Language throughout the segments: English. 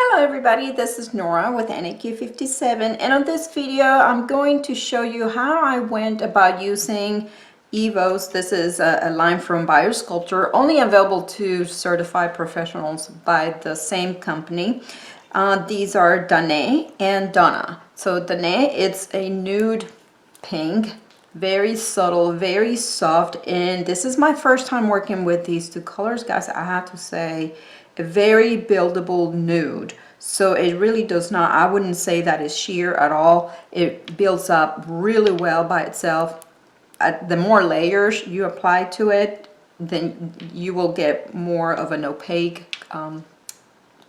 Hello everybody, this is Nora with NAQ57, and on this video I'm going to show you how I went about using EVOS. This is a line from Biosculpture, only available to certified professionals by the same company. These are Dané and Donna. So Dané, it's a nude pink, very subtle, very soft, and this is my first time working with these two colors, guys. I have to say, a very buildable nude. So it really does not, I wouldn't say that is sheer at all. It builds up really well by itself. The more layers you apply to it, then you will get more of an opaque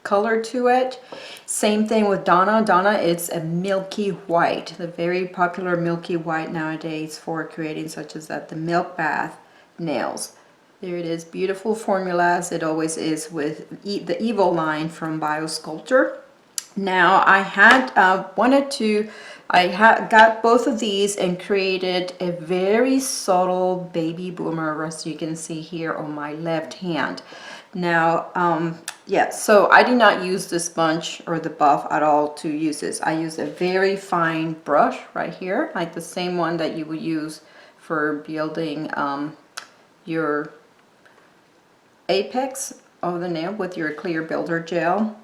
color to it. Same thing with Donna. Donna, it's a milky white, the very popular milky white nowadays for creating such as that, the milk bath nails. There it is, beautiful formula as it always is with the Evo line from Biosculpture. Now I had got both of these and created a very subtle baby boomer, as you can see here on my left hand. Now, yeah, so I did not use the sponge or the buff at all to use this. I used a very fine brush right here, like the same one that you would use for building your apex of the nail with your clear builder gel.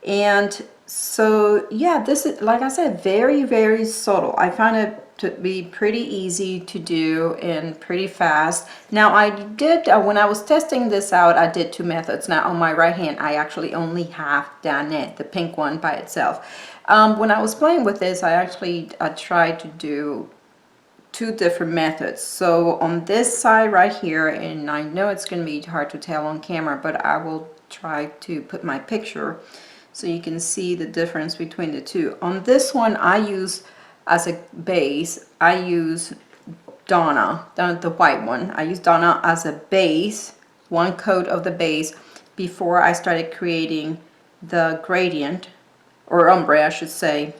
And so yeah, this is, like I said, very subtle. I found it to be pretty easy to do and pretty fast. Now I did, when I was testing this out, I did two methods. Now on my right hand, I actually only have Dané, the pink one by itself. When I was playing with this, I tried to do two different methods. So on this side right here, and I know it's going to be hard to tell on camera, but I will try to put my picture so you can see the difference between the two. On this one, I use as a base, I use Donna, the white one. I use Donna as a base, one coat of the base, before I started creating the gradient, or ombre I should say,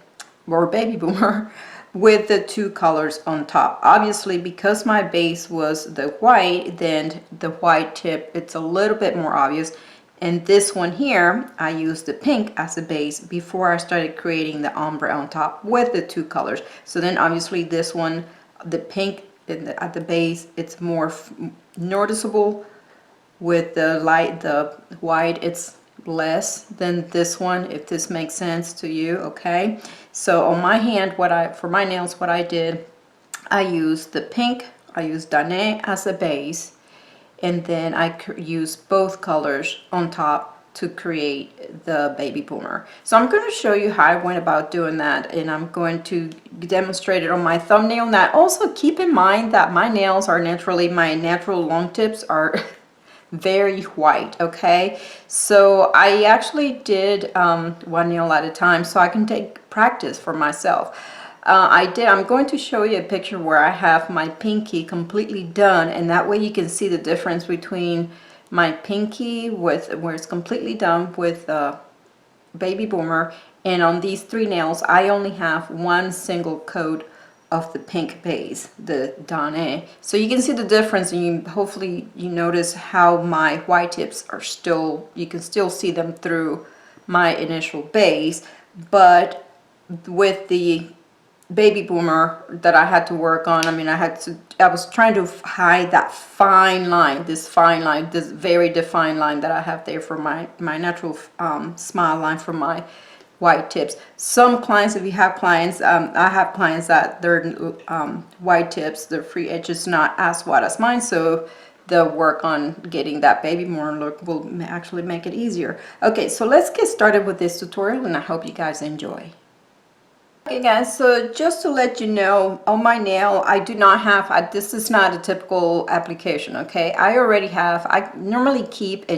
or baby boomer, with the two colors on top. Obviously, because my base was the white, then the white tip, it's a little bit more obvious. And this one here, I used the pink as a base before I started creating the ombre on top with the two colors. So then obviously this one, the pink at the base, it's more noticeable. With the light, the white, it's less than this one, if this makes sense to you. Okay, so on my hand, for my nails, what I did, I used the pink, I used Dané as a base, and then I used both colors on top to create the baby boomer. So I'm going to show you how I went about doing that, and I'm going to demonstrate it on my thumbnail. Now also keep in mind that my nails are naturally, my natural long tips are very white. Okay, so I actually did one nail at a time so I can take practice for myself. I'm going to show you a picture where I have my pinky completely done, and that way you can see the difference between my pinky with where it's completely done with baby boomer, and on these three nails I only have one single coat of the pink base, the Dané. So you can see the difference, and hopefully you notice how my white tips are still, you can still see them through my initial base. But with the baby boomer that I had to work on, I mean, I was trying to hide that fine line, this very defined line that I have there for my natural smile line for my white tips. Some clients, if you have clients, I have clients that their white tips, their free edge is not as wide as mine, so the work on getting that baby boomer look will actually make it easier. Okay, so let's get started with this tutorial, and I hope you guys enjoy. Okay guys, so just to let you know, on my nail I do not have, this is not a typical application. Okay, I normally keep a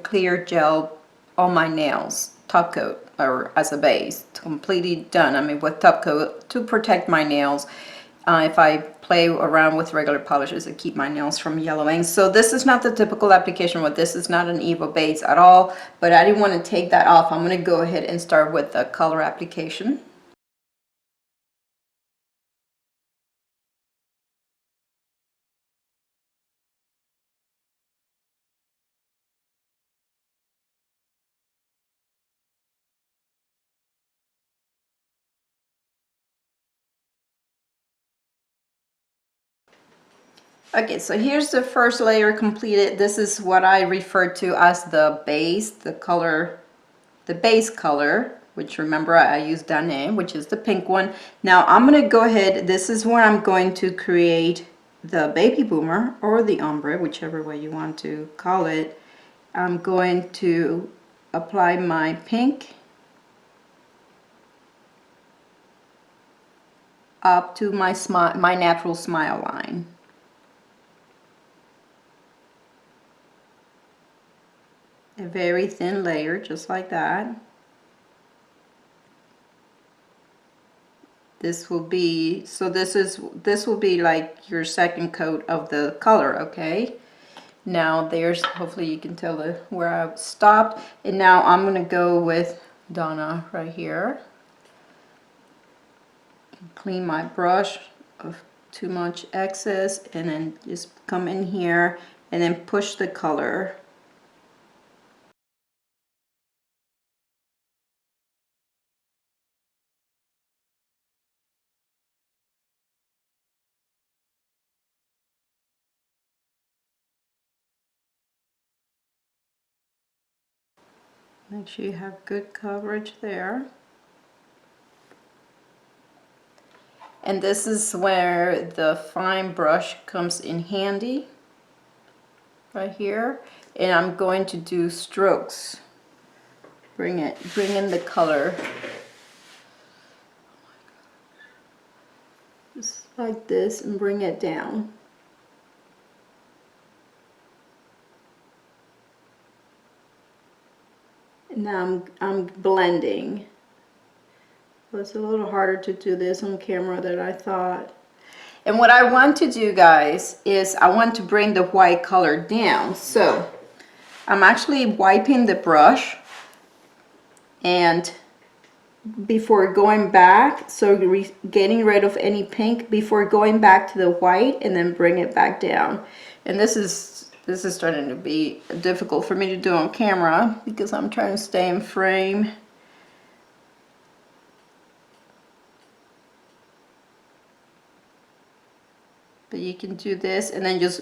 clear gel on my nails, top coat, or as a base, completely done. I mean, with top coat to protect my nails if I play around with regular polishes and keep my nails from yellowing. So this is not the typical application. This is not an Evo base at all, but I didn't want to take that off. I'm going to go ahead and start with the color application. Okay, so here's the first layer completed. This is what I refer to as the base, the color, the base color, which remember I used Dané, which is the pink one. Now I'm gonna go ahead, this is where I'm going to create the baby boomer or the ombre, whichever way you want to call it. I'm going to apply my pink up to my smile, my natural smile line. A very thin layer, just like that. This will be, so this will be like your second coat of the color, okay? Now there's, hopefully you can tell where I stopped. And now I'm gonna go with Donna right here. Clean my brush of too much excess and then just come in here and then push the color. Make sure you have good coverage there. And this is where the fine brush comes in handy, right here. And I'm going to do strokes. Bring in the color. Just like this and bring it down. And now I'm blending. Well, it's a little harder to do this on camera than I thought. And what I want to do, guys, is I want to bring the white color down. So I'm actually wiping the brush and before going back, so getting rid of any pink before going back to the white and then bring it back down. And this is starting to be difficult for me to do on camera because I'm trying to stay in frame. But you can do this and then just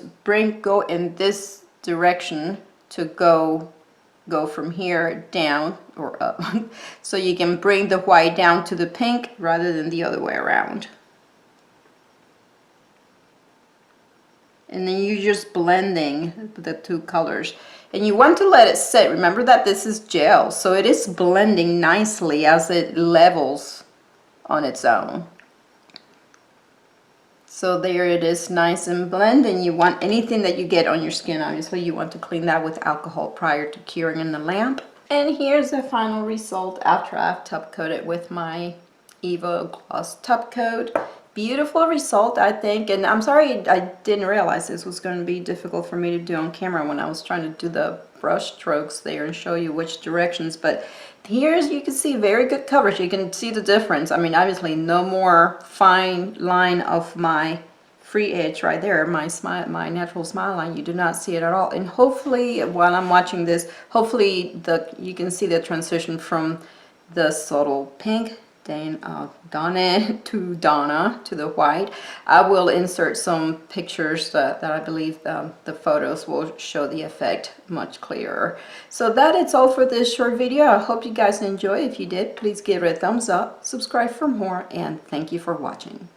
go in this direction to go from here down or up. So you can bring the white down to the pink rather than the other way around. And then you're just blending the two colors. And you want to let it sit. Remember that this is gel, so it is blending nicely as it levels on its own. So there it is, nice and blend. And you want anything that you get on your skin, obviously you want to clean that with alcohol prior to curing in the lamp. And here's the final result after I've top coated with my Eva Gloss top coat. Beautiful result, I think. And I'm sorry I didn't realize this was going to be difficult for me to do on camera when I was trying to do the brush strokes there and show you which directions. But here's, you can see very good coverage. You can see the difference. I mean, obviously no more fine line of my free edge right there, my smile, my natural smile line. You do not see it at all. And hopefully while I'm watching this, hopefully you can see the transition from the subtle pink Donna to Donna to the white. I will insert some pictures that I believe the photos will show the effect much clearer. So that is all for this short video. I hope you guys enjoy. If you did, please give it a thumbs up, subscribe for more, and thank you for watching.